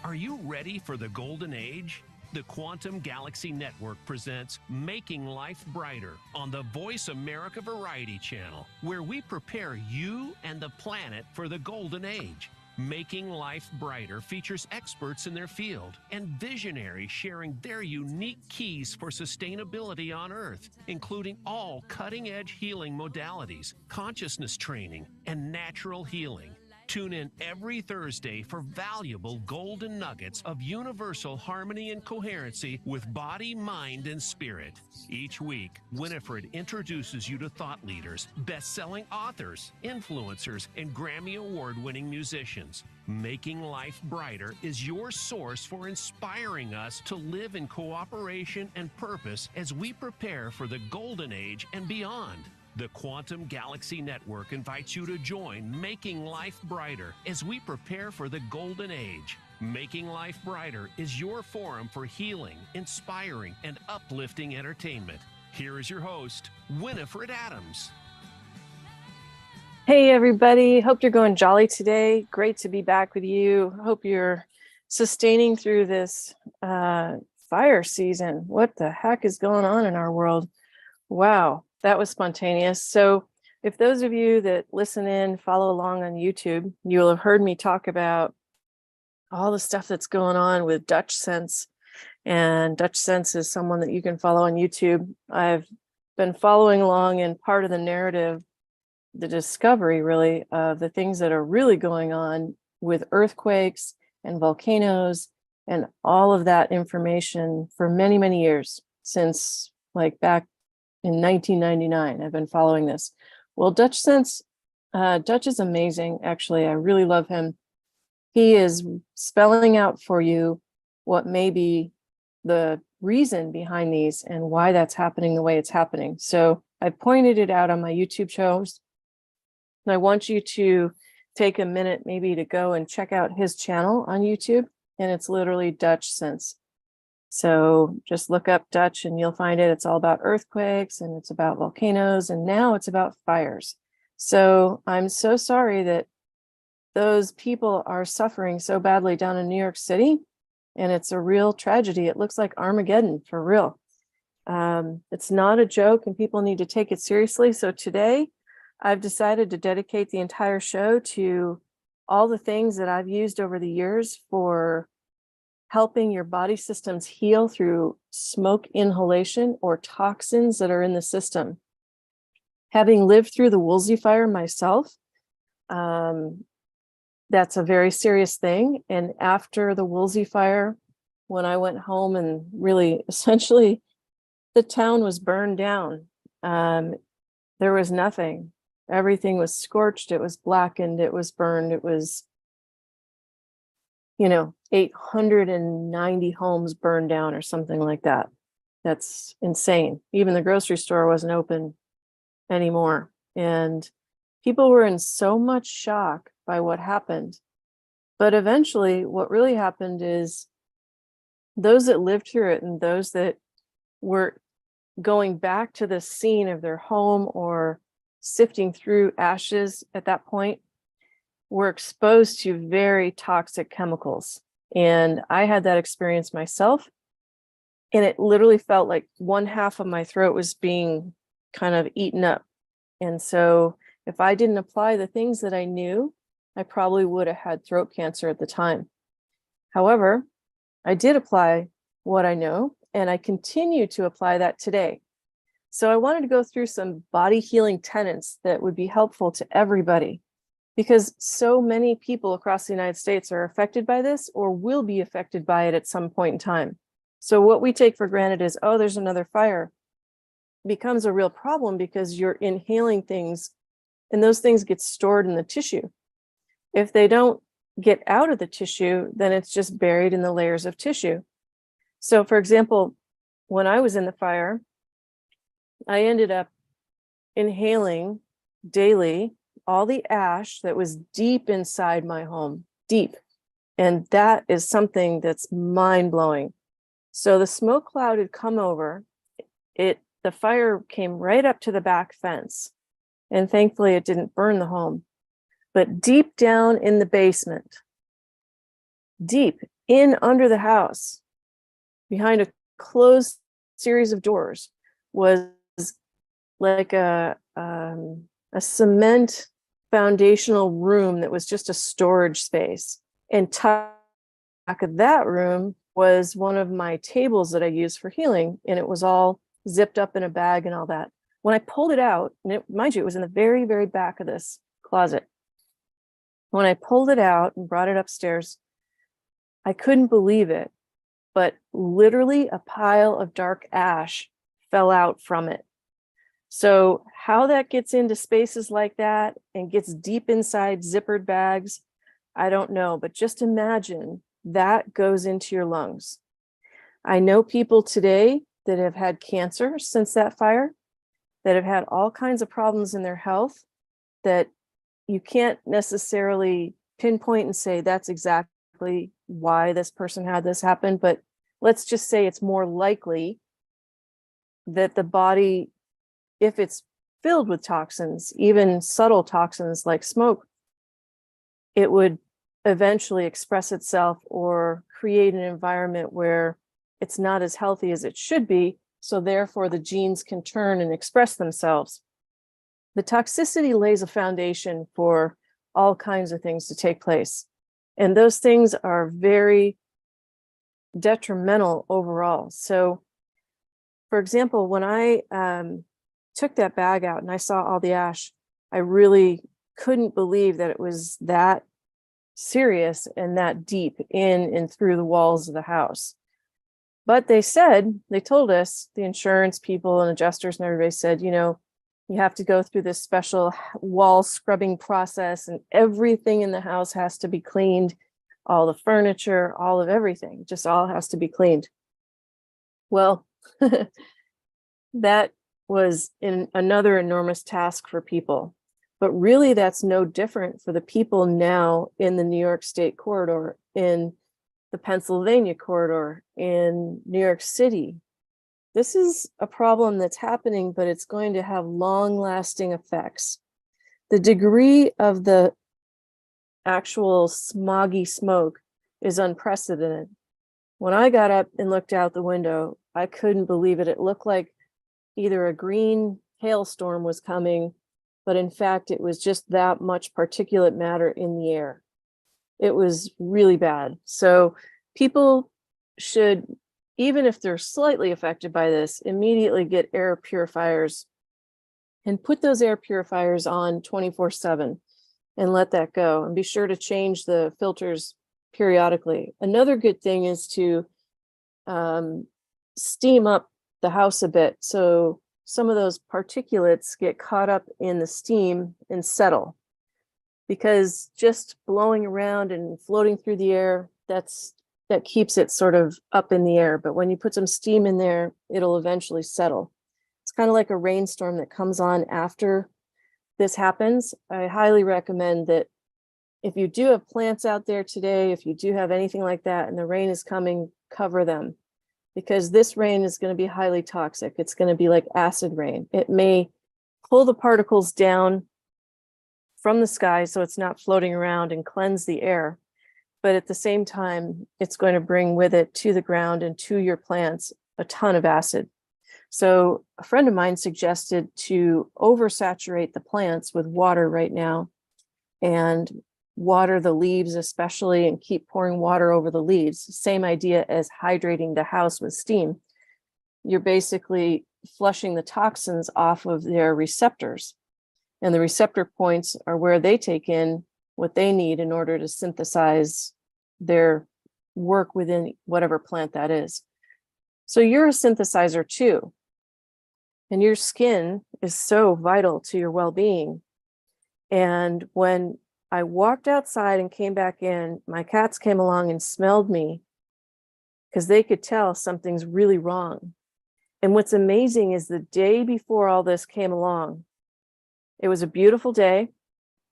Are you ready for the golden age? The Quantum Galaxy Network presents Making Life Brighter on the Voice America Variety Channel, where we prepare you and the planet for the golden age. Making Life Brighter features experts in their field and visionaries sharing their unique keys for sustainability on Earth, including all cutting-edge healing modalities, consciousness training, and natural healing. Tune in every Thursday for valuable golden nuggets of universal harmony and coherency with body, mind, and spirit. Each week, Winifred introduces you to thought leaders, best-selling authors, influencers, and Grammy Award-winning musicians. Making Life Brighter is your source for inspiring us to live in cooperation and purpose as we prepare for the golden age and beyond. The Quantum Galaxy Network invites you to join Making Life Brighter as we prepare for the golden age. Making Life Brighter is your forum for healing, inspiring, and uplifting entertainment. Here is your host, Winifred Adams. Hey, everybody. Hope you're going jolly today. Great to be back with you. Hope you're sustaining through this fire season. What the heck is going on in our world? Wow. That was spontaneous. So if those of you that listen in, follow along on YouTube, you'll have heard me talk about all the stuff that's going on with Dutch Sense. And Dutch Sense is someone that you can follow on YouTube. I've been following along in part of the narrative, the discovery really of the things that are really going on with earthquakes and volcanoes and all of that information for many, many years, since like back in 1999, I've been following this. Well, Dutch Sense, Dutch is amazing. Actually, I really love him. He is spelling out for you what may be the reason behind these and why that's happening the way it's happening. So I pointed it out on my YouTube shows. And I want you to take a minute maybe to go and check out his channel on YouTube. And it's literally Dutch Sense. So just look up Dutch and you'll find it. It's all about earthquakes and it's about volcanoes and now it's about fires. So I'm so sorry that those people are suffering so badly down in New York City, and it's a real tragedy. It looks like Armageddon for real. It's not a joke and people need to take it seriously. So today I've decided to dedicate the entire show to all the things that I've used over the years for helping your body systems heal through smoke inhalation or toxins that are in the system. Having lived through the Woolsey fire myself, that's a very serious thing. And after the Woolsey fire, when I went home and really essentially the town was burned down, there was nothing. Everything was scorched, it was blackened, it was burned, it was 890 homes burned down or something like that. That's insane. Even the grocery store wasn't open anymore. And people were in so much shock by what happened. But eventually what really happened is those that lived through it and those that were going back to the scene of their home or sifting through ashes at that point were exposed to very toxic chemicals. And I had that experience myself. And it literally felt like one half of my throat was being kind of eaten up. And so if I didn't apply the things that I knew, I probably would have had throat cancer at the time. However, I did apply what I know, and I continue to apply that today. So I wanted to go through some body healing tenets that would be helpful to everybody, because so many people across the United States are affected by this or will be affected by it at some point in time. So what we take for granted is, oh, there's another fire, becomes a real problem because you're inhaling things and those things get stored in the tissue. If they don't get out of the tissue, then it's just buried in the layers of tissue. So for example, when I was in the fire, I ended up inhaling daily all the ash that was deep inside my home, deep. And that is something that's mind-blowing. So the smoke cloud had come over, the fire came right up to the back fence. And thankfully it didn't burn the home. But deep down in the basement, deep in under the house, behind a closed series of doors, was like a cement foundational room that was just a storage space. And tucked back of that room was one of my tables that I use for healing, and it was all zipped up in a bag and all that. When I pulled it out, and mind you, it was in the very, very back of this closet. When I pulled it out and brought it upstairs, I couldn't believe it, but literally a pile of dark ash fell out from it. So how that gets into spaces like that and gets deep inside zippered bags, I don't know, but just imagine that goes into your lungs. I know people today that have had cancer since that fire, that have had all kinds of problems in their health that you can't necessarily pinpoint and say that's exactly why this person had this happen, but let's just say it's more likely that the body, if it's filled with toxins, even subtle toxins like smoke, it would eventually express itself or create an environment where it's not as healthy as it should be. So therefore the genes can turn and express themselves. The toxicity lays a foundation for all kinds of things to take place. And those things are very detrimental overall. So for example, when I took that bag out and I saw all the ash, I really couldn't believe that it was that serious and that deep in and through the walls of the house. But they told us, the insurance people and adjusters and everybody said, you know, you have to go through this special wall scrubbing process and everything in the house has to be cleaned. All the furniture, all of everything, just all has to be cleaned. Well, that was another enormous task for people. But really, that's no different for the people now in the New York State corridor, in the Pennsylvania corridor, in New York City. This is a problem that's happening, but it's going to have long-lasting effects. The degree of the actual smoggy smoke is unprecedented. When I got up and looked out the window, I couldn't believe it. It looked like either a green hailstorm was coming, but in fact, it was just that much particulate matter in the air. It was really bad. So people should, even if they're slightly affected by this, immediately get air purifiers and put those air purifiers on 24/7 and let that go. And be sure to change the filters periodically. Another good thing is to steam up the house a bit, so some of those particulates get caught up in the steam and settle. Because just blowing around and floating through the air, that keeps it sort of up in the air. But when you put some steam in there, it'll eventually settle. It's kind of like a rainstorm that comes on after this happens. I highly recommend that if you do have plants out there today, if you do have anything like that and the rain is coming, cover them, because this rain is going to be highly toxic. It's going to be like acid rain. It may pull the particles down from the sky so it's not floating around and cleanse the air. But at the same time, it's going to bring with it to the ground and to your plants a ton of acid. So a friend of mine suggested to oversaturate the plants with water right now and water the leaves especially, and keep pouring water over the leaves. Same idea as hydrating the house with steam. You're basically flushing the toxins off of their receptors. And the receptor points are where they take in what they need in order to synthesize their work within whatever plant that is. So you're a synthesizer too. And your skin is so vital to your well-being. And when I walked outside and came back in, my cats came along and smelled me because they could tell something's really wrong. And what's amazing is the day before all this came along, it was a beautiful day.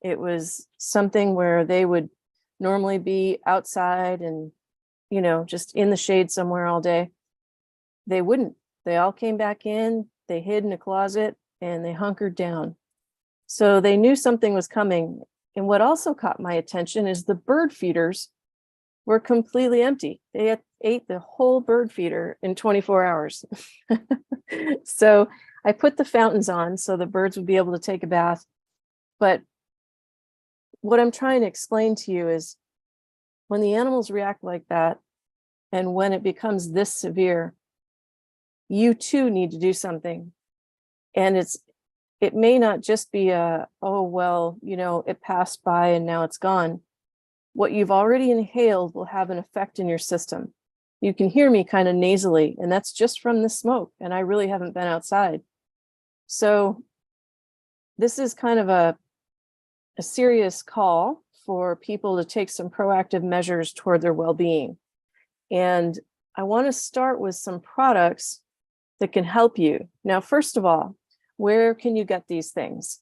It was something where they would normally be outside and, you know, just in the shade somewhere all day. They wouldn't. They all came back in, they hid in a closet, and they hunkered down. So they knew something was coming. And what also caught my attention is the bird feeders were completely empty. They ate the whole bird feeder in 24 hours. So I put the fountains on so the birds would be able to take a bath. But what I'm trying to explain to you is when the animals react like that, and when it becomes this severe, you too need to do something. And it may not just be oh, well, it passed by and now it's gone. What you've already inhaled will have an effect in your system. You can hear me kind of nasally, and that's just from the smoke, and I really haven't been outside. So this is kind of a serious call for people to take some proactive measures toward their well-being. And I want to start with some products that can help you. Now, first of all, where can you get these things?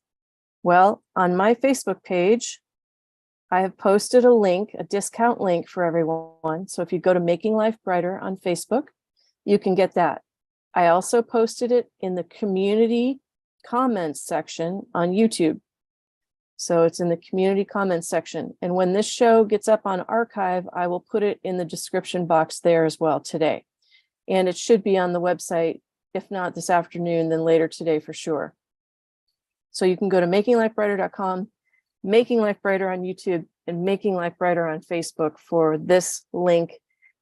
Well, on my Facebook page, I have posted a link, a discount link for everyone. So if you go to Making Life Brighter on Facebook, you can get that. I also posted it in the community comments section on YouTube. So it's in the community comments section. And when this show gets up on archive, I will put it in the description box there as well today. And it should be on the website, if not this afternoon, then later today for sure. So you can go to makinglifebrighter.com, Making Life Brighter on YouTube, and Making Life Brighter on Facebook for this link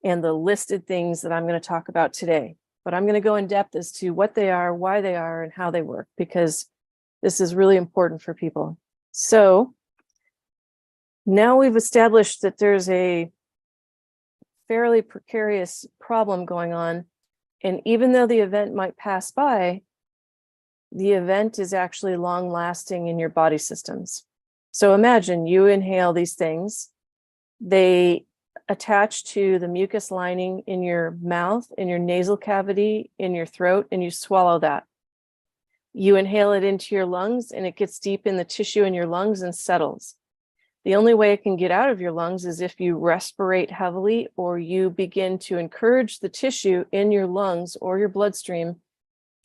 and the listed things that I'm going to talk about today. But I'm going to go in depth as to what they are, why they are, and how they work, because this is really important for people. So now we've established that there's a fairly precarious problem going on. And even though the event might pass by, the event is actually long lasting in your body systems. So imagine you inhale these things, they attach to the mucus lining in your mouth, in your nasal cavity, in your throat, and you swallow that. You inhale it into your lungs and it gets deep in the tissue in your lungs and settles. The only way it can get out of your lungs is if you respirate heavily or you begin to encourage the tissue in your lungs or your bloodstream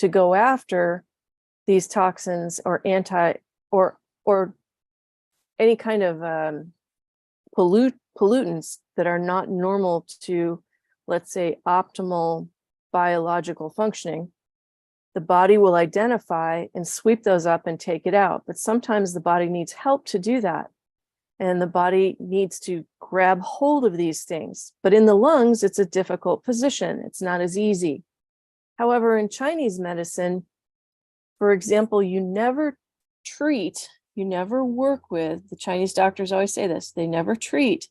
to go after these toxins or or any kind of pollutants that are not normal to, let's say, optimal biological functioning. The body will identify and sweep those up and take it out. But sometimes the body needs help to do that. And the body needs to grab hold of these things. But in the lungs, it's a difficult position. It's not as easy. However, in Chinese medicine, for example, you never work with, the Chinese doctors always say this, they never treat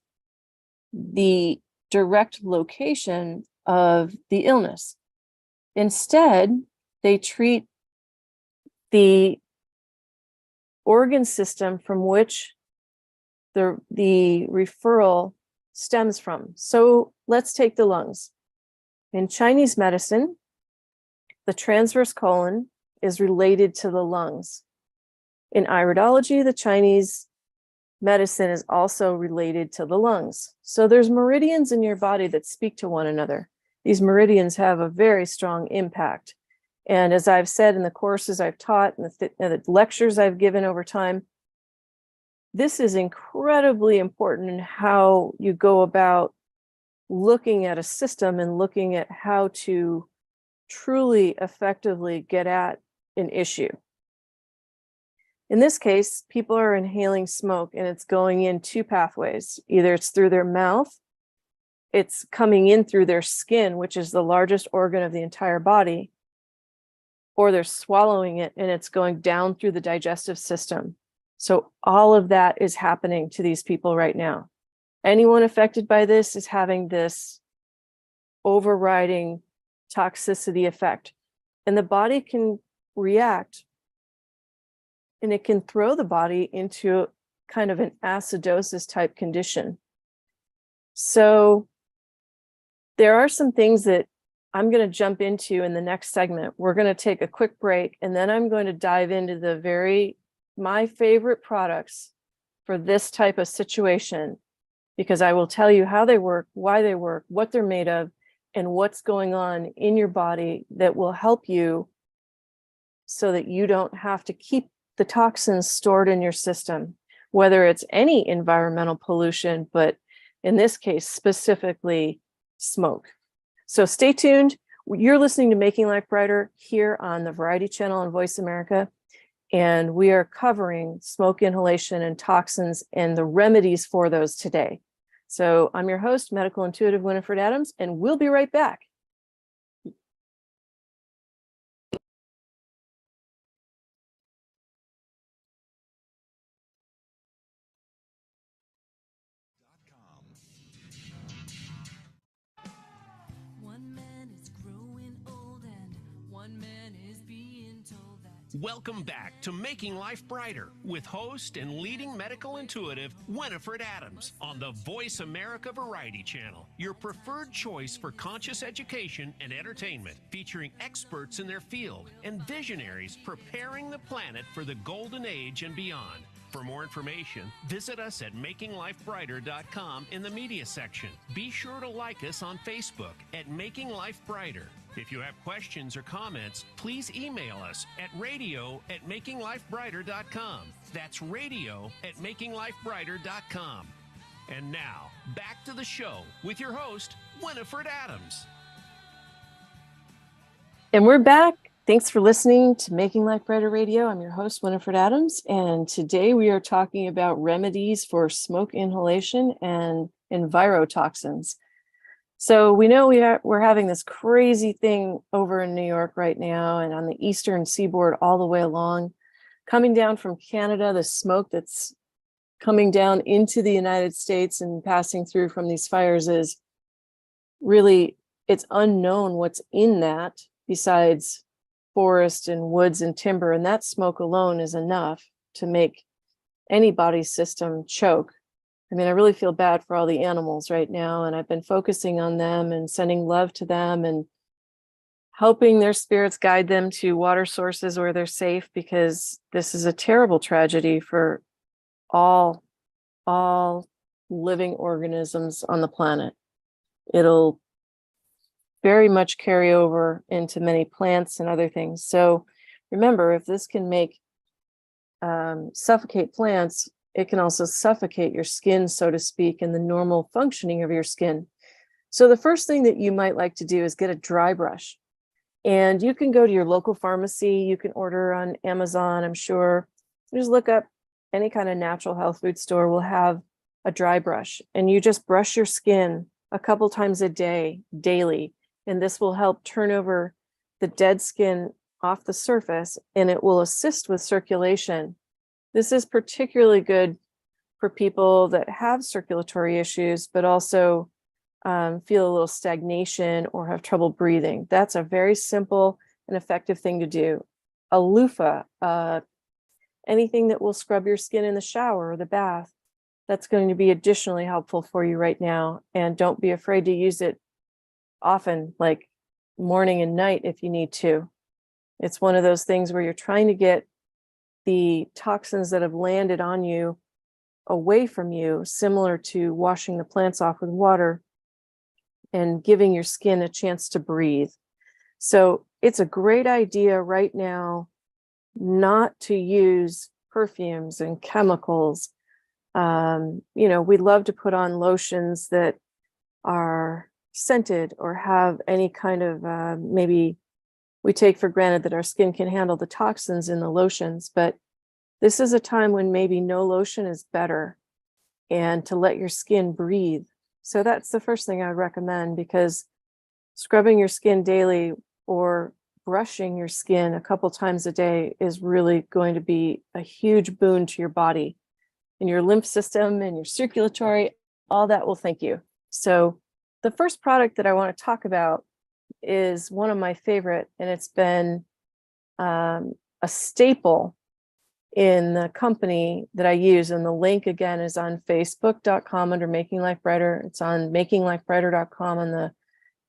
the direct location of the illness. Instead, they treat the organ system from which the referral stems from. So let's take the lungs. In Chinese medicine, the transverse colon is related to the lungs. In iridology, the Chinese medicine is also related to the lungs. So there's meridians in your body that speak to one another. These meridians have a very strong impact. And as I've said in the courses I've taught and the lectures I've given over time, this is incredibly important in how you go about looking at a system and looking at how to truly effectively get at an issue. In this case, people are inhaling smoke and it's going in two pathways. Either it's through their mouth, it's coming in through their skin, which is the largest organ of the entire body, or they're swallowing it and it's going down through the digestive system. So all of that is happening to these people right now. Anyone affected by this is having this overriding toxicity effect. And the body can react and it can throw the body into kind of an acidosis type condition. So there are some things that I'm going to jump into in the next segment. We're going to take a quick break, and then I'm going to dive into my favorite products for this type of situation, because I will tell you how they work, why they work, what they're made of, and what's going on in your body that will help you so that you don't have to keep the toxins stored in your system, whether it's any environmental pollution, but in this case, specifically smoke. So stay tuned. You're listening to Making Life Brighter here on the Variety Channel on Voice America. And we are covering smoke inhalation and toxins and the remedies for those today. So I'm your host, medical intuitive Winifred Adams, and we'll be right back. Welcome back to Making Life Brighter with host and leading medical intuitive Winifred Adams on the Voice America Variety Channel, your preferred choice for conscious education and entertainment, featuring experts in their field and visionaries preparing the planet for the golden age and beyond. For more information, visit us at makinglifebrighter.com in the media section. Be sure to like us on Facebook at Making Life Brighter. If you have questions or comments, please email us at radio@makinglifebrighter.com. That's radio@makinglifebrighter.com. And now, back to the show with your host, Winifred Adams. And we're back. Thanks for listening to Making Life Brighter Radio. I'm your host, Winifred Adams, and today we are talking about remedies for smoke inhalation and envirotoxins. So we know we're having this crazy thing over in New York right now and on the eastern seaboard all the way along. Coming down from Canada, the smoke that's coming down into the United States and passing through from these fires is really, it's unknown what's in that besides forest and woods and timber. And that smoke alone is enough to make anybody's system choke. I mean, I really feel bad for all the animals right now, and I've been focusing on them and sending love to them and helping their spirits guide them to water sources where they're safe, because this is a terrible tragedy for all living organisms on the planet. It'll very much carry over into many plants and other things. So remember, if this can make suffocate plants, it can also suffocate your skin, so to speak, and the normal functioning of your skin. So the first thing that you might like to do is get a dry brush. And you can go to your local pharmacy. You can order on Amazon, I'm sure. Just look up any kind of natural health food store will have a dry brush. And you just brush your skin a couple times a day, daily. And this will help turn over the dead skin off the surface, and it will assist with circulation. This is particularly good for people that have circulatory issues, but also feel a little stagnation or have trouble breathing. That's a very simple and effective thing to do. A loofah, anything that will scrub your skin in the shower or the bath, that's going to be additionally helpful for you right now. And don't be afraid to use it often, like morning and night if you need to. It's one of those things where you're trying to get the toxins that have landed on you away from you, similar to washing the plants off with water and giving your skin a chance to breathe. So it's a great idea right now not to use perfumes and chemicals. We love to put on lotions that are scented or have any kind of maybe we take for granted that our skin can handle the toxins in the lotions, but this is a time when maybe no lotion is better and to let your skin breathe. So that's the first thing I would recommend, because scrubbing your skin daily or brushing your skin a couple times a day is really going to be a huge boon to your body and your lymph system and your circulatory, all that will thank you. So the first product that I want to talk about is one of my favorite, and it's been a staple in the company that I use. And the link again is on facebook.com under Making Life Brighter. It's on makinglifebrighter.com on the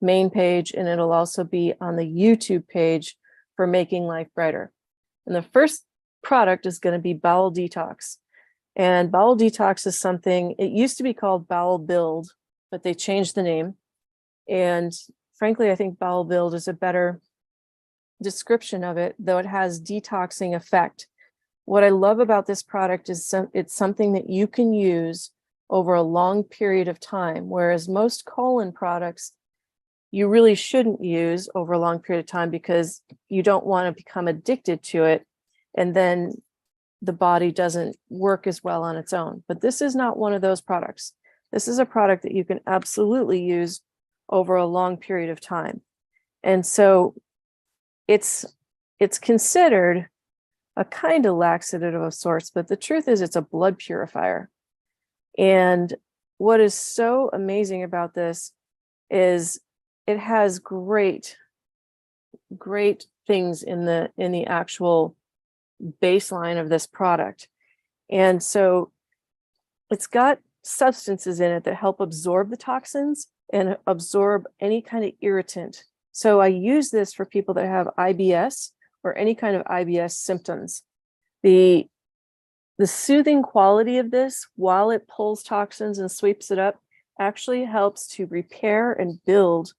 main page, and it'll also be on the YouTube page for Making Life Brighter. And the first product is going to be Bowel Detox. And Bowel Detox is something, it used to be called Bowel Build, but they changed the name. And frankly, I think Bowel Build is a better description of it, though it has detoxing effect. What I love about this product is it's something that you can use over a long period of time, whereas most colon products you really shouldn't use over a long period of time because you don't want to become addicted to it, and then the body doesn't work as well on its own. But this is not one of those products. This is a product that you can absolutely use over a long period of time. And so it's considered a kind of laxative of sorts, but the truth is it's a blood purifier. And what is so amazing about this is it has great things in the actual baseline of this product. And so it's got substances in it that help absorb the toxins and absorb any kind of irritant. So I use this for people that have IBS or any kind of IBS symptoms. The soothing quality of this, while it pulls toxins and sweeps it up, actually helps to repair and build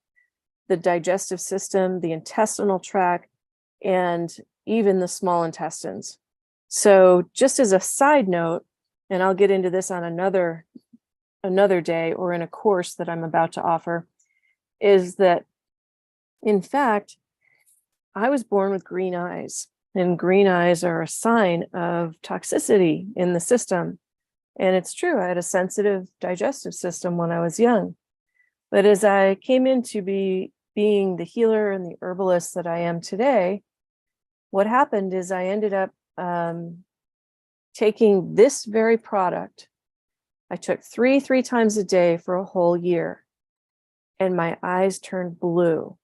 the digestive system, the intestinal tract, and even the small intestines. So just as a side note, and I'll get into this on another day or in a course that I'm about to offer, is that in fact, I was born with green eyes, and green eyes are a sign of toxicity in the system. And it's true, I had a sensitive digestive system when I was young. But as I came into being the healer and the herbalist that I am today, what happened is I ended up taking this very product. I took three times a day for a whole year, and my eyes turned blue,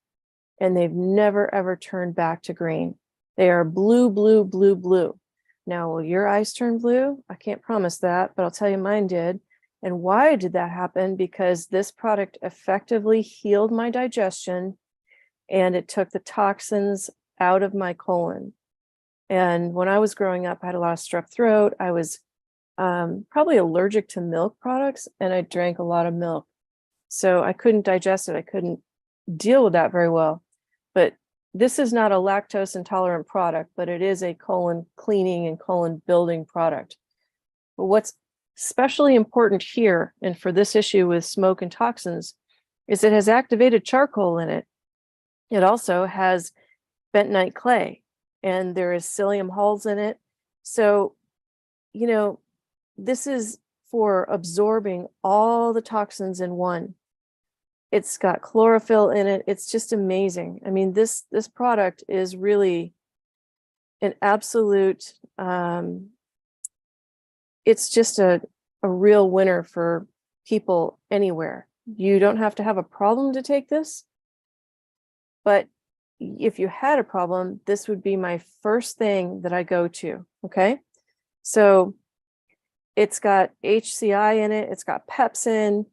and they've never ever turned back to green. They are blue, blue, blue, blue. Now, will your eyes turn blue? I can't promise that, but I'll tell you mine did. And why did that happen? Because this product effectively healed my digestion, and it took the toxins out of my colon. And when I was growing up, I had a lot of strep throat. I was probably allergic to milk products, and I drank a lot of milk. So I couldn't digest it. I couldn't deal with that very well. But this is not a lactose intolerant product, but it is a colon cleaning and colon building product. But what's especially important here, and for this issue with smoke and toxins, is it has activated charcoal in it. It also has bentonite clay, and there is psyllium hulls in it. So, this is for absorbing all the toxins in one. It's got chlorophyll in it. It's just amazing. I mean, this product is really an absolute, it's just a real winner for people anywhere. You don't have to have a problem to take this, but if you had a problem, this would be my first thing that I go to, okay? So it's got HCI in it, it's got pepsin,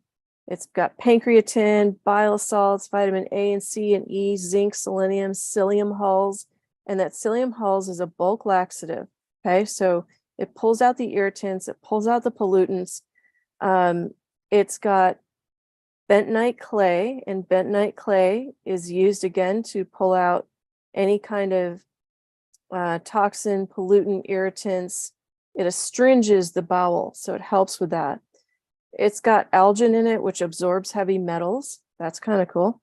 it's got pancreatin, bile salts, vitamin A and C and E, zinc, selenium, psyllium hulls, and that psyllium hulls is a bulk laxative, okay? So it pulls out the irritants, it pulls out the pollutants. It's got bentonite clay, and bentonite clay is used again to pull out any kind of toxin, pollutant, irritants. It astringes the bowel, so it helps with that. It's got algin in it, which absorbs heavy metals. That's kind of cool.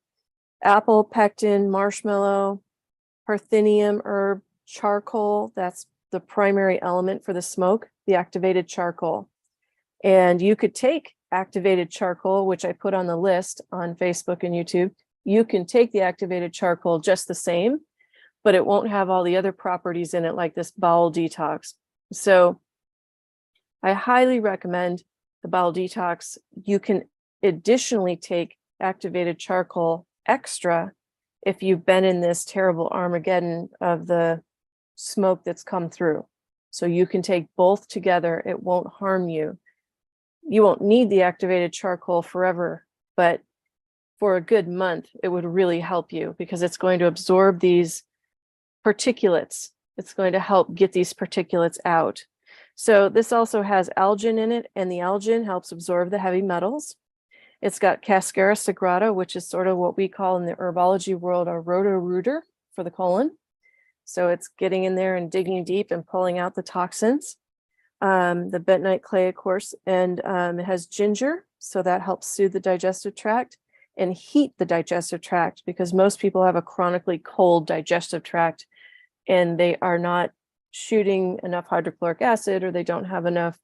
Apple, pectin, marshmallow, parthenium herb, charcoal. That's the primary element for the smoke, the activated charcoal. And you could take activated charcoal, which I put on the list on Facebook and YouTube. You can take the activated charcoal just the same, but it won't have all the other properties in it, like this bowel detox. So I highly recommend the bowel detox. You can additionally take activated charcoal extra if you've been in this terrible Armageddon of the smoke that's come through. So you can take both together. It won't harm you. You won't need the activated charcoal forever, but for a good month, it would really help you because it's going to absorb these particulates. It's going to help get these particulates out. So this also has algin in it, and the algin helps absorb the heavy metals. It's got Cascara sagrada, which is sort of what we call in the herbology world a roto-rooter for the colon. So it's getting in there and digging deep and pulling out the toxins. the bentonite clay, of course, and it has ginger, so that helps soothe the digestive tract and heat the digestive tract, because most people have a chronically cold digestive tract and they are not shooting enough hydrochloric acid, or they don't have enough,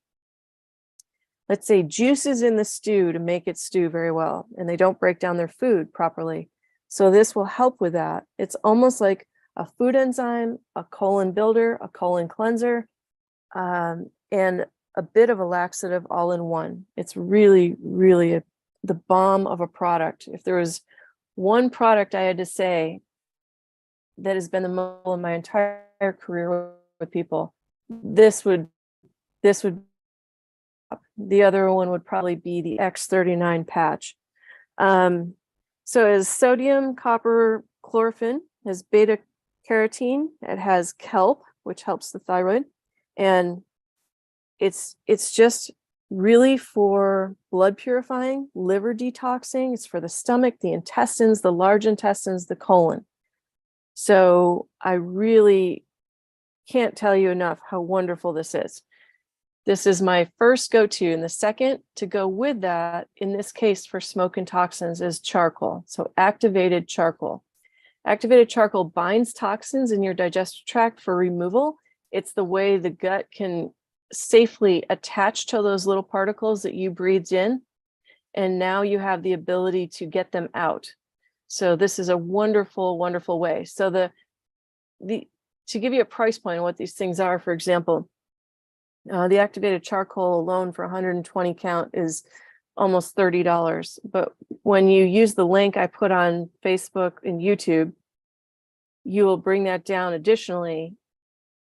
let's say, juices in the stew to make it stew very well, and they don't break down their food properly. So this will help with that. It's almost like a food enzyme, a colon builder, a colon cleanser, and a bit of a laxative all in one. It's really, really the bomb of a product. If there was one product I had to say that has been the model in my entire career with people, this would the other one would probably be the X39 patch. So it has sodium, copper, chlorophyll, has beta carotene, it has kelp, which helps the thyroid, and it's just really for blood purifying, liver detoxing. It's for the stomach, the intestines, the large intestines, the colon. So I really can't tell you enough how wonderful this is. This is my first go-to, and the second to go with that, in this case for smoke and toxins, is charcoal. So activated charcoal. Activated charcoal binds toxins in your digestive tract for removal. It's the way the gut can safely attach to those little particles that you breathed in, and now you have the ability to get them out. So this is a wonderful, wonderful way. So to give you a price point on what these things are, for example, the activated charcoal alone for 120 count is almost $30. But when you use the link I put on Facebook and YouTube, you will bring that down additionally.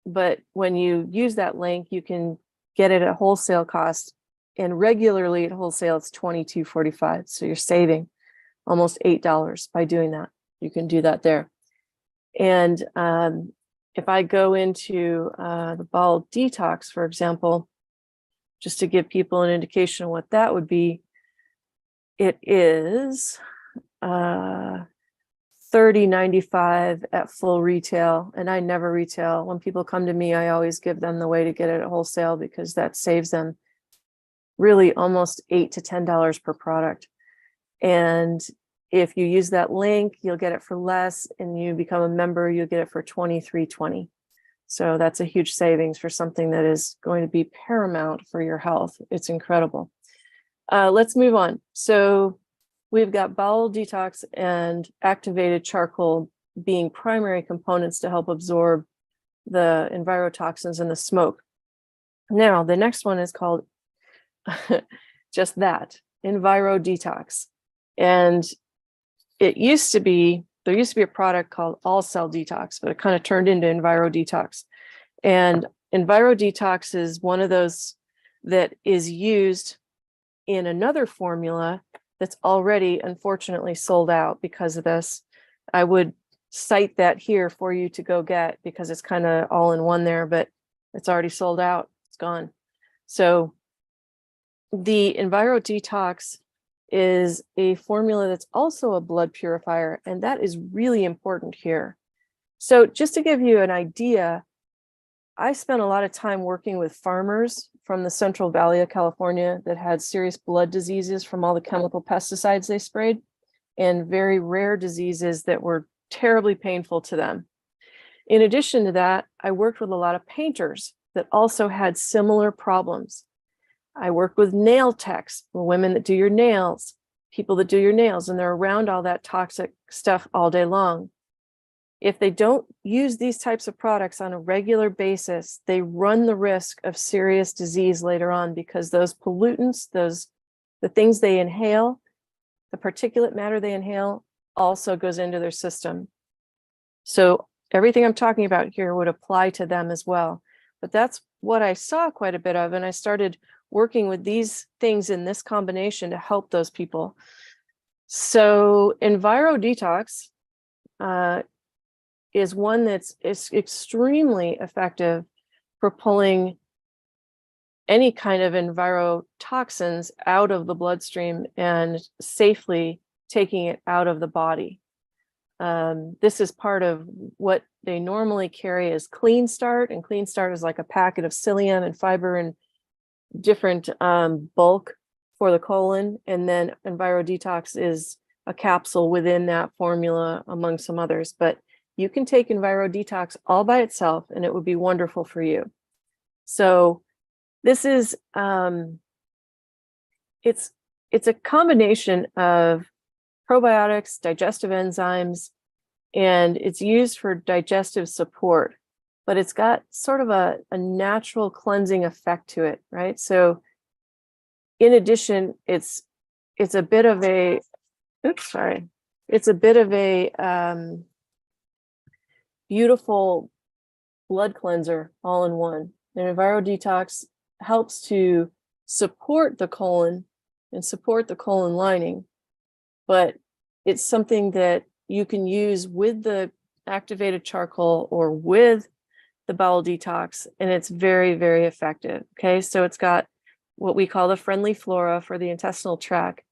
But when you use that link, you can get it at wholesale cost, and regularly at wholesale it's $22.45. So you're saving almost $8 by doing that. You can do that there. And if I go into the bowel detox, for example, just to give people an indication of what that would be, it is $30.95 at full retail, and I never retail. When people come to me, I always give them the way to get it at wholesale, because that saves them really almost $8 to $10 per product. And if you use that link, you'll get it for less, and you become a member, you'll get it for $23.20. So that's a huge savings for something that is going to be paramount for your health. It's incredible. Let's move on. So we've got bowel detox and activated charcoal being primary components to help absorb the envirotoxins in the smoke. Now, the next one is called just that, Enviro Detox. And there used to be a product called All Cell Detox, but it kind of turned into Enviro Detox. And Enviro Detox is one of those that is used in another formula that's already unfortunately sold out because of this. I would cite that here for you to go get, because it's kind of all in one there, but it's already sold out. It's gone. So the Enviro Detox is a formula that's also a blood purifier, and that is really important here. So just to give you an idea, I spent a lot of time working with farmers from the Central Valley of California that had serious blood diseases from all the chemical pesticides they sprayed, and very rare diseases that were terribly painful to them. In addition to that, I worked with a lot of painters that also had similar problems. I work with nail techs, women that do your nails, people that do your nails, and they're around all that toxic stuff all day long. If they don't use these types of products on a regular basis, they run the risk of serious disease later on, because those pollutants, the things they inhale, the particulate matter they inhale, also goes into their system. So everything I'm talking about here would apply to them as well. But that's what I saw quite a bit of, and I started working with these things in this combination to help those people. So Enviro Detox is one that's extremely effective for pulling any kind of envirotoxins out of the bloodstream and safely taking it out of the body. This is part of what they normally carry as Clean Start, and Clean Start is like a packet of psyllium and fiber and different bulk for the colon, and then EnviroDetox is a capsule within that formula among some others. But you can take EnviroDetox all by itself and it would be wonderful for you. So this is it's a combination of probiotics, digestive enzymes, and it's used for digestive support, but it's got sort of a natural cleansing effect to it, right? So in addition, it's a bit of a, it's a bit of a beautiful blood cleanser all in one. And EnviroDetox helps to support the colon and support the colon lining, but it's something that you can use with the activated charcoal or with the bowel detox, and it's very, very effective. Okay, so it's got what we call the friendly flora for the intestinal tract,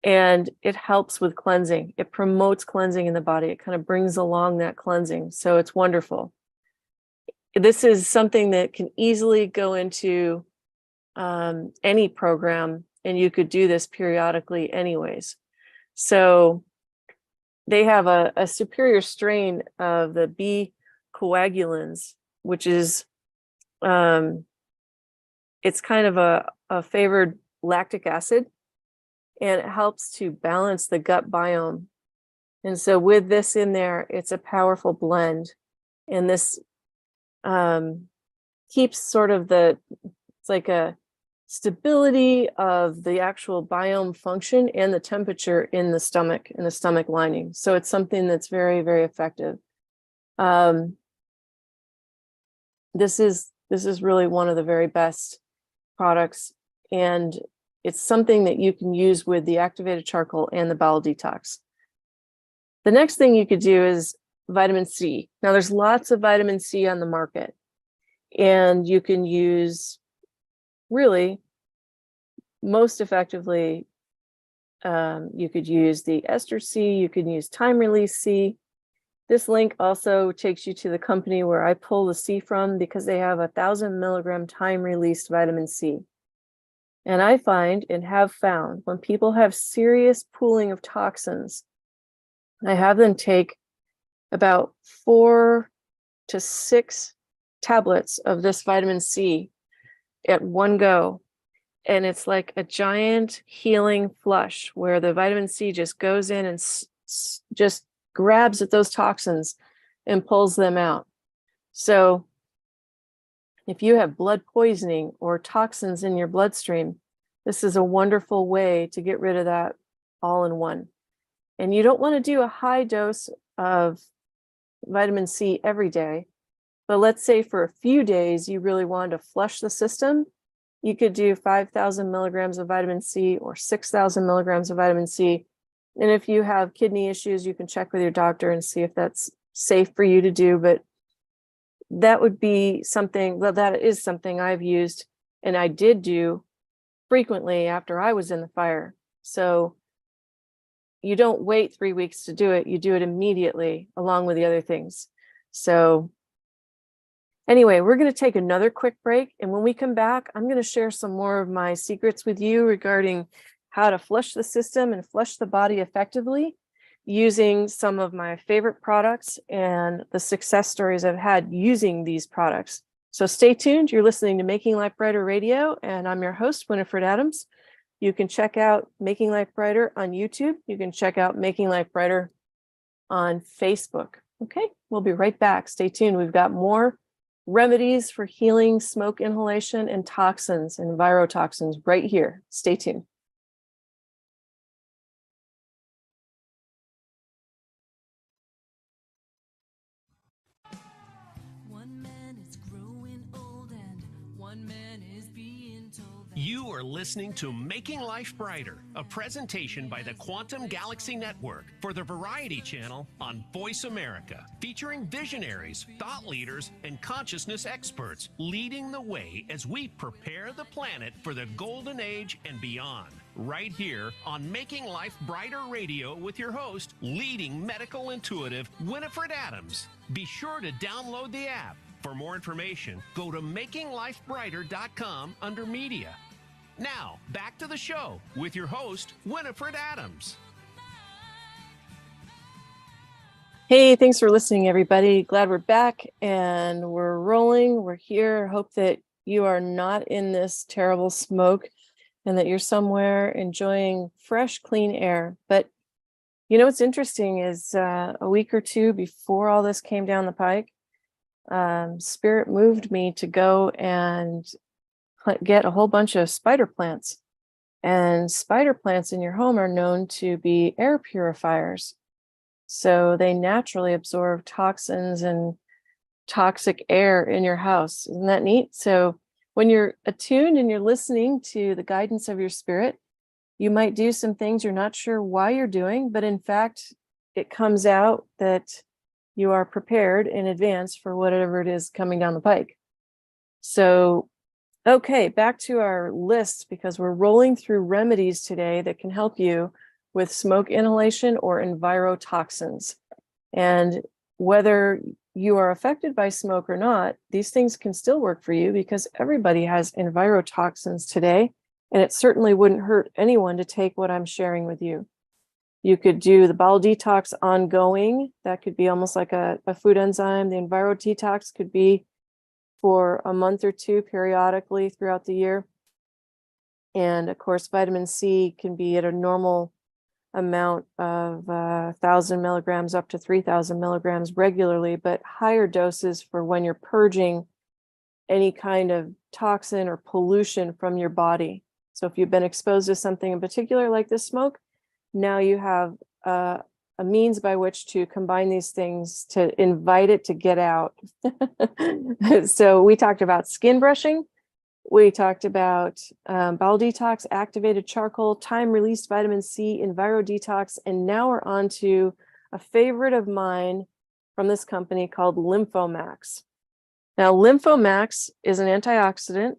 and it helps with cleansing. It promotes cleansing in the body. It kind of brings along that cleansing, so it's wonderful. This is something that can easily go into any program, and you could do this periodically anyways. So they have a superior strain of the B coagulans, which is it's kind of a favored lactic acid, and it helps to balance the gut biome. And so with this in there, it's a powerful blend, and this keeps sort of it's like a stability of the actual biome function and the temperature in the stomach lining. So it's something that's very, very effective. This is really one of the very best products, and it's something that you can use with the activated charcoal and the bowel detox. The next thing you could do is vitamin C. Now there's lots of vitamin C on the market, and you can use really most effectively, you could use the ester C, you can use time release C. This link also takes you to the company where I pull the C from, because they have 1,000 milligram time released vitamin C. And I find and have found when people have serious pooling of toxins, I have them take about 4 to 6 tablets of this vitamin C at one go. And it's like a giant healing flush where the vitamin C just goes in and just grabs at those toxins and pulls them out. So if you have blood poisoning or toxins in your bloodstream, this is a wonderful way to get rid of that all in one. And you don't want to do a high dose of vitamin C every day, but let's say for a few days you really wanted to flush the system, you could do 5,000 milligrams of vitamin C or 6,000 milligrams of vitamin C. And if you have kidney issues, you can check with your doctor and see if that's safe for you to do. But that would be something, that is something I've used and I did do frequently after I was in the fire. So you don't wait 3 weeks to do it. You do it immediately along with the other things. So anyway, we're going to take another quick break. And when we come back, I'm going to share some more of my secrets with you regarding how to flush the system and flush the body effectively using some of my favorite products and the success stories I've had using these products. So stay tuned. You're listening to Making Life Brighter Radio, and I'm your host, Winifred Adams. You can check out Making Life Brighter on YouTube. You can check out Making Life Brighter on Facebook. Okay, we'll be right back. Stay tuned. We've got more remedies for healing smoke inhalation and toxins and virotoxins right here. Stay tuned. One man is growing old and one man is being told that You are listening to Making Life Brighter, a presentation by the Quantum Galaxy Network for the Variety Channel on Voice America, featuring visionaries, thought leaders, and consciousness experts leading the way as we prepare the planet for the golden age and beyond. Right here on Making Life Brighter Radio with your host, leading medical intuitive Winifred Adams. Be sure to download the app For more information, go to makinglifebrighter.com under Media. Now, back to the show with your host, Winifred Adams. Hey, thanks for listening, everybody. Glad we're back and we're rolling. We're here. Hope that you are not in this terrible smoke and that you're somewhere enjoying fresh, clean air. But you know what's interesting is a week or two before all this came down the pike, Spirit moved me to go and get a whole bunch of spider plants. And spider plants in your home are known to be air purifiers. So they naturally absorb toxins and toxic air in your house. Isn't that neat? So when you're attuned and you're listening to the guidance of your spirit, you might do some things you're not sure why you're doing, but in fact, it comes out that you are prepared in advance for whatever it is coming down the pike. So, okay, back to our list, because we're rolling through remedies today that can help you with smoke inhalation or envirotoxins. And whether you are affected by smoke or not, these things can still work for you because everybody has envirotoxins today, and it certainly wouldn't hurt anyone to take what I'm sharing with you. You could do the bowel detox ongoing. That could be almost like a food enzyme. The envirodetox could be for a month or two periodically throughout the year. And of course, vitamin C can be at a normal amount of 1,000 milligrams up to 3,000 milligrams regularly, but higher doses for when you're purging any kind of toxin or pollution from your body. So if you've been exposed to something in particular like this smoke, now you have a means by which to combine these things to invite it to get out. So we talked about skin brushing. We talked about bowel detox, activated charcoal, time-released vitamin C, envirodetox, and now we're on to a favorite of mine from this company called Lymphomax. Now, Lymphomax is an antioxidant.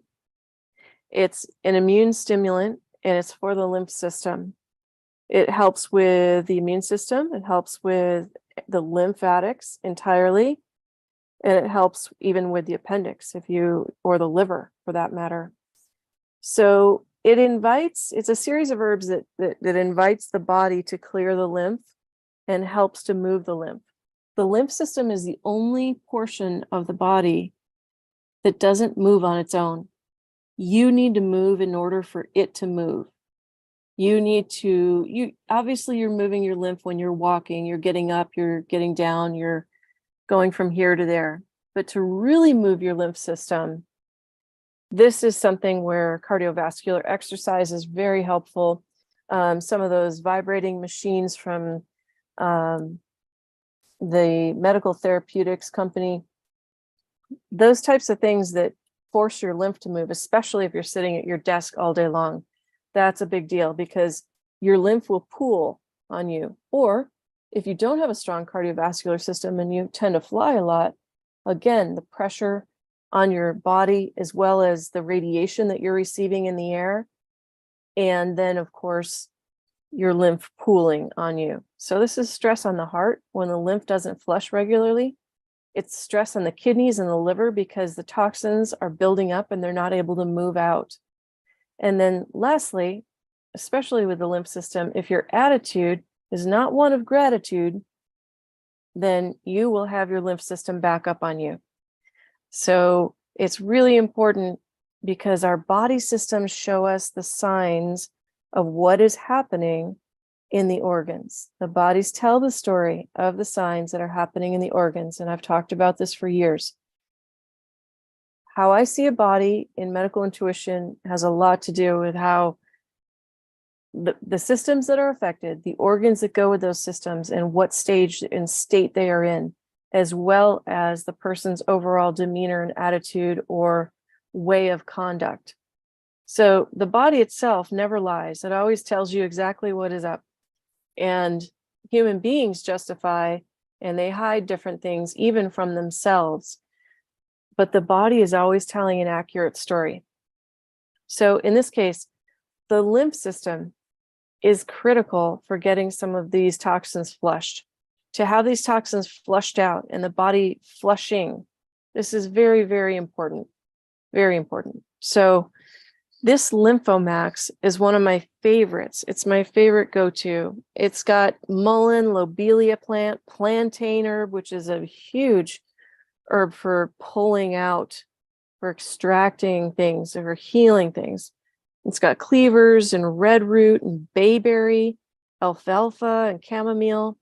It's an immune stimulant, and it's for the lymph system. It helps with the immune system. It helps with the lymphatics entirely. And it helps even with the appendix, or the liver for that matter. So it's a series of herbs that invites the body to clear the lymph and helps to move the lymph. The lymph system is the only portion of the body that doesn't move on its own. You need to move in order for it to move. Obviously you're moving your lymph when you're walking, you're getting up, you're getting down, you're going from here to there. But to really move your lymph system, this is something where cardiovascular exercise is very helpful. Some of those vibrating machines from the medical therapeutics company, those types of things that force your lymph to move, especially if you're sitting at your desk all day long, that's a big deal because your lymph will pool on you. Or if you don't have a strong cardiovascular system and you tend to fly a lot, again, the pressure on your body as well as the radiation that you're receiving in the air, and then of course your lymph pooling on you. So this is stress on the heart when the lymph doesn't flush regularly. It's stress on the kidneys and the liver because the toxins are building up and they're not able to move out. And then lastly, especially with the lymph system, if your attitude is not one of gratitude, then you will have your lymph system back up on you. So it's really important because our body systems show us the signs of what is happening in the organs. The bodies tell the story of the signs that are happening in the organs. And I've talked about this for years. How I see a body in medical intuition has a lot to do with how the systems that are affected, the organs that go with those systems, and what stage and state they are in, as well as the person's overall demeanor and attitude or way of conduct. So the body itself never lies. It always tells you exactly what is up. And human beings justify and they hide different things, even from themselves. But the body is always telling an accurate story. So in this case, the lymph system is critical for getting some of these toxins flushed. To have these toxins flushed out and the body flushing This is very, very important. Very important. So this Lymphomax is one of my favorites. It's my favorite go-to. It's got mullein, lobelia plant, plantain herb, which is a huge herb for pulling out, for extracting things, or healing things. It's got cleavers and red root and bayberry, alfalfa and chamomile.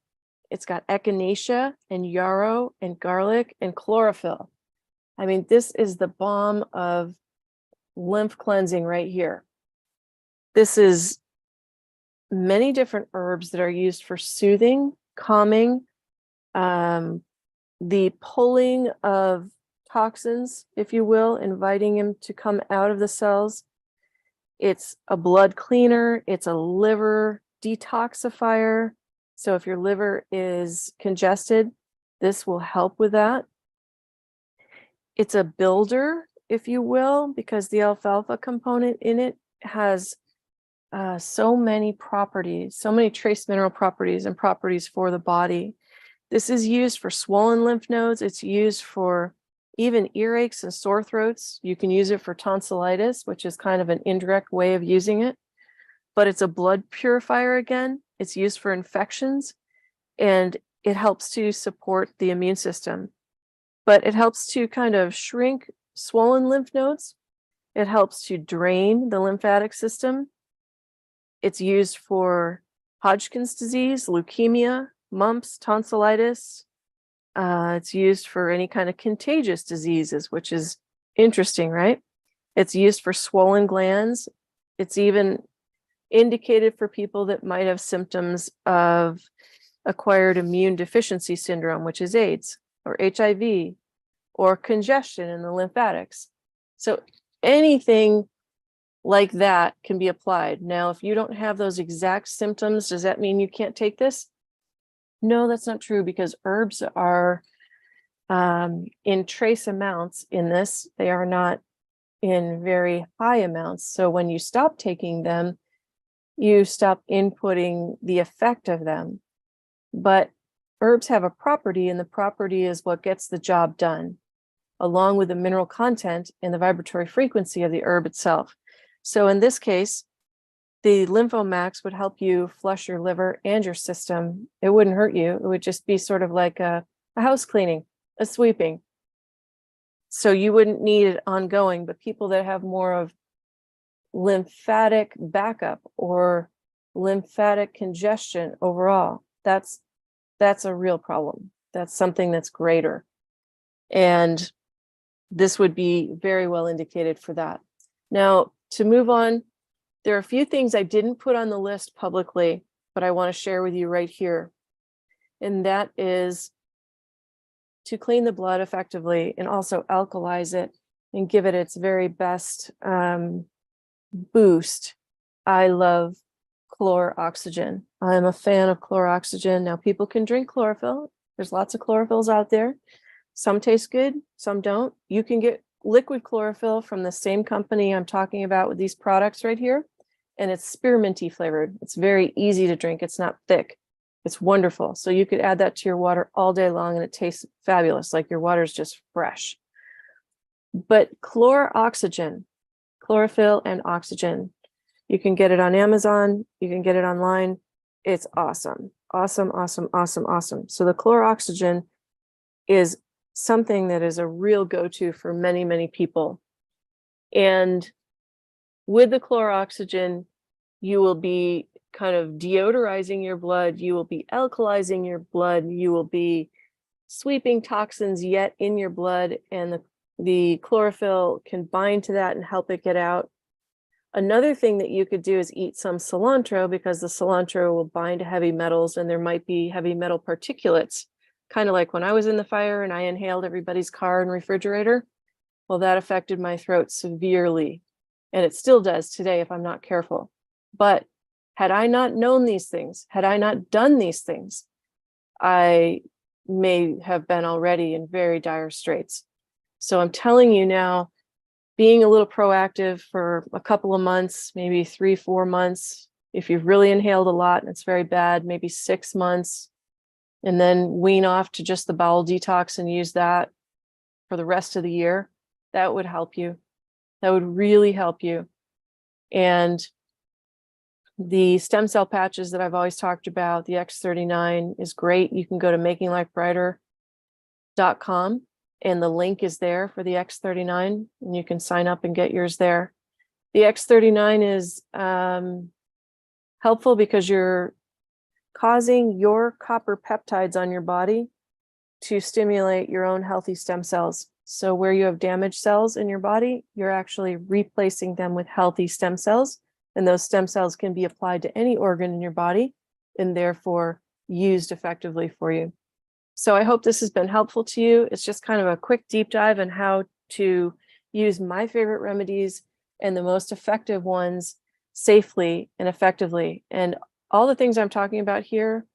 It's got echinacea and yarrow and garlic and chlorophyll. I mean, this is the balm of lymph cleansing right here. This is many different herbs that are used for soothing, calming, the pulling of toxins, if you will, inviting them to come out of the cells. It's a blood cleaner. It's a liver detoxifier. So if your liver is congested, this will help with that. It's a builder, if you will, because the alfalfa component in it has so many properties, so many trace mineral properties and properties for the body. This is used for swollen lymph nodes. It's used for even earaches and sore throats. You can use it for tonsillitis, which is kind of an indirect way of using it. But it's a blood purifier again. It's used for infections, and it helps to support the immune system. But it helps to kind of shrink swollen lymph nodes. It helps to drain the lymphatic system. It's used for Hodgkin's disease, leukemia, mumps, tonsillitis. It's used for any kind of contagious diseases, which is interesting, right? It's used for swollen glands. It's even indicated for people that might have symptoms of acquired immune deficiency syndrome, which is AIDS or HIV or congestion in the lymphatics. So anything like that can be applied. Now, if you don't have those exact symptoms, does that mean you can't take this? No, that's not true, because herbs are in trace amounts in this. They are not in very high amounts. So when you stop taking them, you stop inputting the effect of them. But herbs have a property, and the property is what gets the job done, along with the mineral content and the vibratory frequency of the herb itself. So in this case, the Lymphomax would help you flush your liver and your system. It wouldn't hurt you. It would just be sort of like a house cleaning, a sweeping. So you wouldn't need it ongoing, but people that have more of lymphatic backup or lymphatic congestion overall, that's a real problem. That's something that's greater. And this would be very well indicated for that. Now, to move on, there are a few things I didn't put on the list publicly, but I want to share with you right here. And that is to clean the blood effectively and also alkalize it and give it its very best boost. I love chloroxygen. I'm a fan of chloroxygen. Now, people can drink chlorophyll. There's lots of chlorophylls out there. Some taste good, some don't. You can get liquid chlorophyll from the same company I'm talking about with these products right here, and it's spearminty flavored. It's very easy to drink. It's not thick. It's wonderful. So you could add that to your water all day long, and it tastes fabulous, like your water is just fresh. But chloroxygen, chlorophyll and oxygen, you can get it on Amazon. You can get it online. It's awesome. Awesome, awesome, awesome, awesome. So the chloroxygen is something that is a real go-to for many, many people. And with the chloroxygen, you will be kind of deodorizing your blood. You will be alkalizing your blood. You will be sweeping toxins yet in your blood, and the chlorophyll can bind to that and help it get out. Another thing that you could do is eat some cilantro, because the cilantro will bind to heavy metals, and there might be heavy metal particulates, kind of like when I was in the fire and I inhaled everybody's car and refrigerator. Well, that affected my throat severely, and it still does today if I'm not careful. But had I not known these things, had I not done these things, I may have been already in very dire straits. So I'm telling you now, being a little proactive for a couple of months, maybe 3-4 months, if you've really inhaled a lot and it's very bad, maybe 6 months, and then wean off to just the bowel detox and use that. for the rest of the year, that would help you. That would really help you. And the stem cell patches that I've always talked about, the X39 is great. You can go to makinglifebrighter.com and the link is there for the X39 and you can sign up and get yours there. The X39 is helpful because you're causing your copper peptides on your body to stimulate your own healthy stem cells. So where you have damaged cells in your body, you're actually replacing them with healthy stem cells. And those stem cells can be applied to any organ in your body and therefore used effectively for you. So I hope this has been helpful to you. It's just kind of a quick deep dive on how to use my favorite remedies and the most effective ones safely and effectively. And all the things I'm talking about here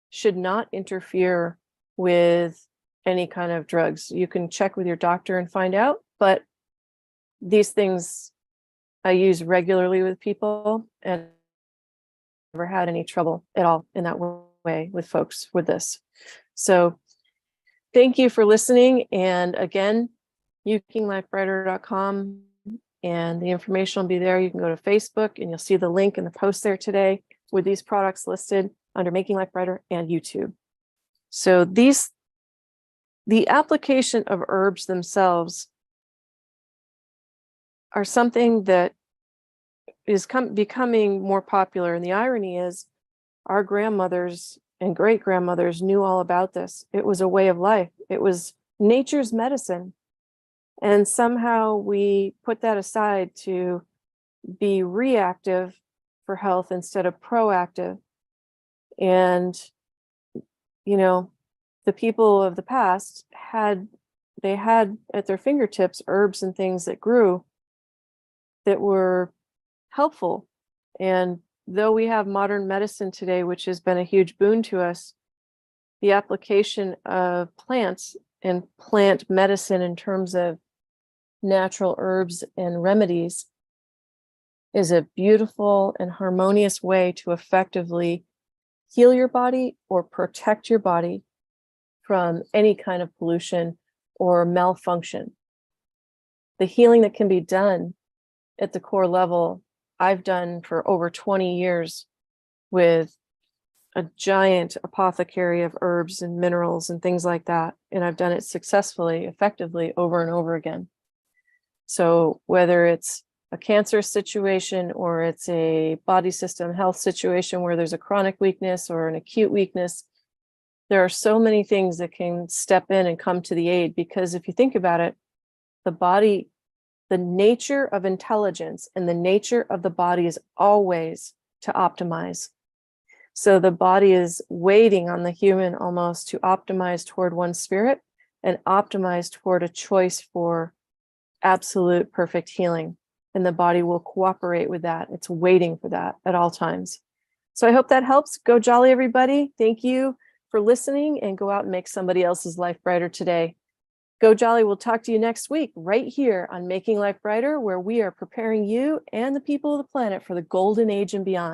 should not interfere with any kind of drugs. You can check with your doctor and find out, but these things I use regularly with people and never had any trouble at all in that way with folks with this. So thank you for listening. And again, makinglifebrighter.com and the information will be there. You can go to Facebook and you'll see the link in the post there today with these products listed under Making Life Brighter and YouTube. So the application of herbs themselves are something that is becoming more popular. And the irony is our grandmothers and great grandmothers knew all about this. It was a way of life. It was nature's medicine. And somehow we put that aside to be reactive for health instead of proactive. And, you know, the people of the past had at their fingertips herbs and things that grew that were helpful. And though we have modern medicine today, which has been a huge boon to us, the application of plants and plant medicine in terms of natural herbs and remedies is a beautiful and harmonious way to effectively heal your body or protect your body from any kind of pollution or malfunction. The healing that can be done at the core level, I've done for over 20 years with a giant apothecary of herbs and minerals and things like that. And I've done it successfully, effectively over and over again. So whether it's a cancer situation or it's a body system health situation where there's a chronic weakness or an acute weakness, there are so many things that can step in and come to the aid. Because if you think about it, the body, the nature of intelligence and the nature of the body is always to optimize. So the body is waiting on the human almost to optimize toward one's spirit and optimize toward a choice for absolute perfect healing. And the body will cooperate with that. It's waiting for that at all times. So I hope that helps. Go jolly, everybody. Thank you for listening and go out and make somebody else's life brighter today. Go jolly. We'll talk to you next week right here on Making Life Brighter, where we are preparing you and the people of the planet for the golden age and beyond.